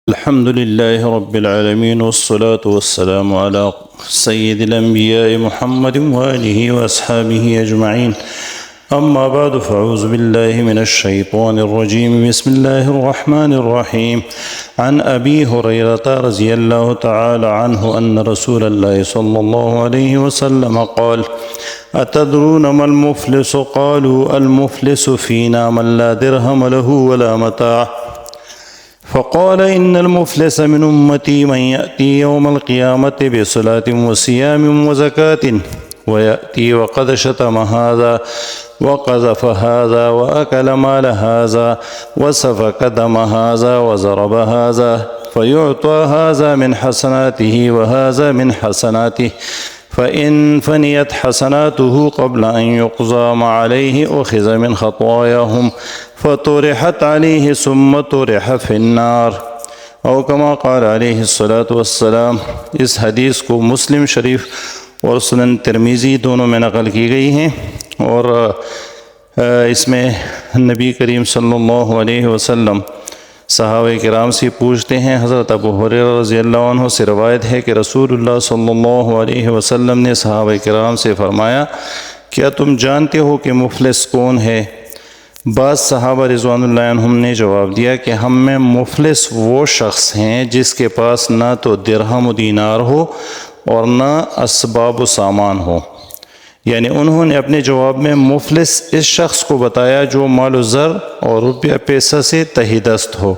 الحمد لله رب العالمين والصلاة والسلام على سيد الأنبياء محمد وآله وأصحابه أجمعين. أما بعد فأعوذ بالله من الشيطان الرجيم. بسم الله الرحمن الرحيم. عن أبي هريرة رضي الله تعالى عنه أن رسول الله صلى الله عليه وسلم قال: أتدرون ما المفلس؟ قالوا: المفلس فينا من لا درهم له ولا متاع. فقال: إن المفلس من أمتي من يأتي يوم القيامة بصلاة وصيام وزكاة ويأتي وقد شتم هذا وقذف هذا وأكل مال هذا وسفك دم هذا وضرب هذا، فيعطى هذا من حسناته وهذا من حسناته، فإن فنيت حسناته قبل أن يقضى ما عليه أخذ من خطاياهم فطرحت عليه ثم طرح في النار، او کما قال علیہ الصلاۃ والسلام۔ اس حدیث کو مسلم شریف اور سنن ترمذی دونوں میں نقل کی گئی ہیں، اور اس میں نبی کریم صلی اللہ علیہ وسلم صحابہ کرام سے پوچھتے ہیں۔ حضرت ابو ہریرہ رضی اللہ عنہ سے روایت ہے کہ رسول اللہ صلی اللہ علیہ وسلم نے صحابہ کرام سے فرمایا: کیا تم جانتے ہو کہ مفلس کون ہے؟ بعض صحابہ رضوان اللہ عنہم نے جواب دیا کہ ہم میں مفلس وہ شخص ہیں جس کے پاس نہ تو درہم و دینار ہو اور نہ اسباب و سامان ہو۔ یعنی انہوں نے اپنے جواب میں مفلس اس شخص کو بتایا جو مال و زر اور روپیہ پیسہ سے تہی دست ہو،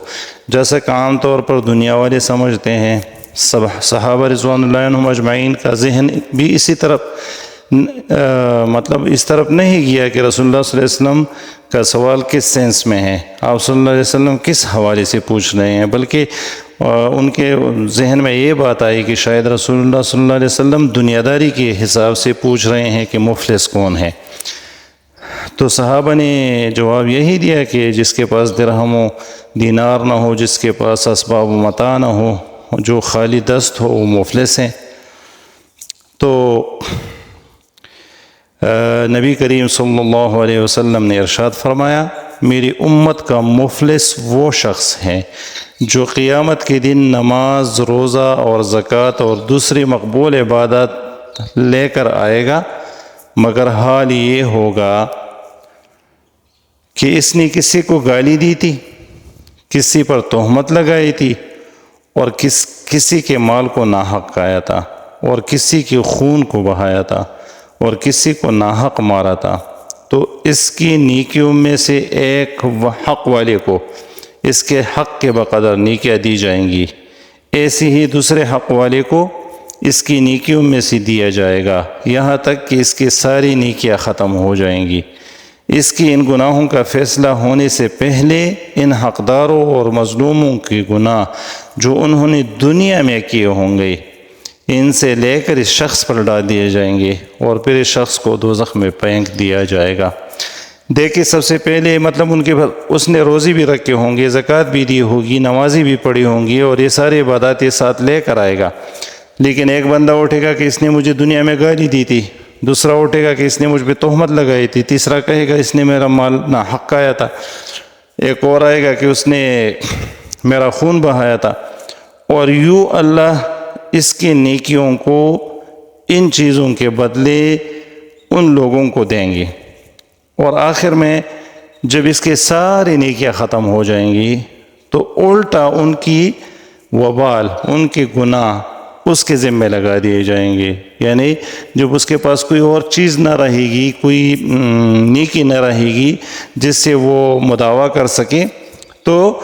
جیسا کہ عام طور پر دنیا والے سمجھتے ہیں۔ صحابہ رضوان اللہ عنہم اجمعین کا ذہن بھی اسی طرف اس طرف نہیں گیا کہ رسول اللہ صلی اللہ علیہ وسلم کا سوال کس سینس میں ہے، آپ صلی اللہ علیہ وسلم کس حوالے سے پوچھ رہے ہیں، بلکہ ان کے ذہن میں یہ بات آئی کہ شاید رسول اللہ صلی اللہ علیہ وسلم دنیا داری کے حساب سے پوچھ رہے ہیں کہ مفلس کون ہے۔ تو صحابہ نے جواب یہی دیا کہ جس کے پاس درہم و دینار نہ ہو، جس کے پاس اسباب و متاع نہ ہو، جو خالی دست ہو، وہ مفلس ہیں۔ تو نبی کریم صلی اللہ علیہ وسلم نے ارشاد فرمایا: میری امت کا مفلس وہ شخص ہے جو قیامت کے دن نماز، روزہ اور زکوٰۃ اور دوسری مقبول عبادات لے کر آئے گا، مگر حال یہ ہوگا کہ اس نے کسی کو گالی دی تھی، کسی پر تہمت لگائی تھی، اور کسی کے مال کو ناحق کھایا تھا، اور کسی کے خون کو بہایا تھا، اور کسی کو ناحق مارا تھا، تو اس کی نیکیوں میں سے ایک حق والے کو اس کے حق کے بقدر نیکیاں دی جائیں گی، ایسی ہی دوسرے حق والے کو اس کی نیکیوں میں سے دیا جائے گا، یہاں تک کہ اس کی ساری نیکیاں ختم ہو جائیں گی۔ اس کی ان گناہوں کا فیصلہ ہونے سے پہلے ان حقداروں اور مظلوموں کے گناہ جو انہوں نے دنیا میں کیے ہوں گے، ان سے لے کر اس شخص پر ڈال دیے جائیں گے، اور پھر اس شخص کو دوزخ میں پھینک دیا جائے گا۔ دیکھیں، سب سے پہلے ان کے اس نے روزی بھی رکھے ہوں گے، زکوٰۃ بھی دی ہوگی، نمازی بھی پڑھی ہوں گی، اور یہ سارے عبادات یہ ساتھ لے کر آئے گا۔ لیکن ایک بندہ اٹھے گا کہ اس نے مجھے دنیا میں گالی دی تھی، دوسرا اٹھے گا کہ اس نے مجھ پہ تہمت لگائی تھی، تیسرا کہے گا اس نے میرا مال ناحق کھایا تھا، ایک اور آئے گا کہ اس نے میرا خون بہایا تھا، اور یوں اللہ اس کی نیکیوں کو ان چیزوں کے بدلے ان لوگوں کو دیں گے، اور آخر میں جب اس کے ساری نیکیاں ختم ہو جائیں گی تو الٹا ان کی وبال، ان کے گناہ اس کے ذمہ لگا دیے جائیں گے۔ یعنی جب اس کے پاس کوئی اور چیز نہ رہے گی، کوئی نیکی نہ رہے گی جس سے وہ مداوع کر سکے، تو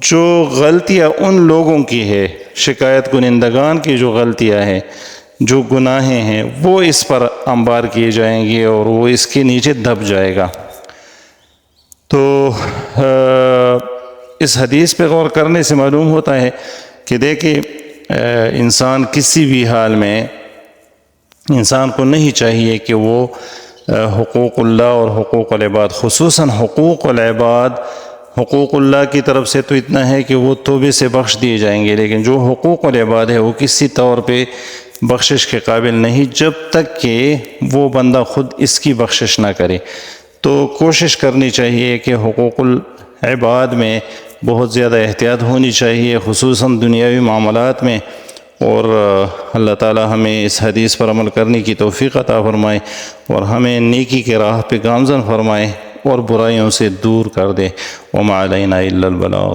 جو غلطیاں ان لوگوں کی ہے، شکایت کنندگان کی جو غلطیاں ہیں، جو گناہیں ہیں، وہ اس پر انبار کیے جائیں گے اور وہ اس کے نیچے دب جائے گا۔ تو اس حدیث پہ غور کرنے سے معلوم ہوتا ہے کہ دیکھیں، انسان کسی بھی حال میں انسان کو نہیں چاہیے کہ وہ حقوق اللہ اور حقوق العباد، خصوصاً حقوق العباد، حقوق اللہ کی طرف سے تو اتنا ہے کہ وہ توبے سے بخش دیے جائیں گے، لیکن جو حقوق العباد ہے وہ کسی طور پہ بخشش کے قابل نہیں جب تک کہ وہ بندہ خود اس کی بخشش نہ کرے۔ تو کوشش کرنی چاہیے کہ حقوق العباد میں بہت زیادہ احتیاط ہونی چاہیے، خصوصاً دنیاوی معاملات میں، اور اللہ تعالی ہمیں اس حدیث پر عمل کرنے کی توفیق عطا فرمائے اور ہمیں نیکی کے راہ پہ گامزن فرمائے اور برائیوں سے دور کر دے۔ وما علینا الا البلاغ۔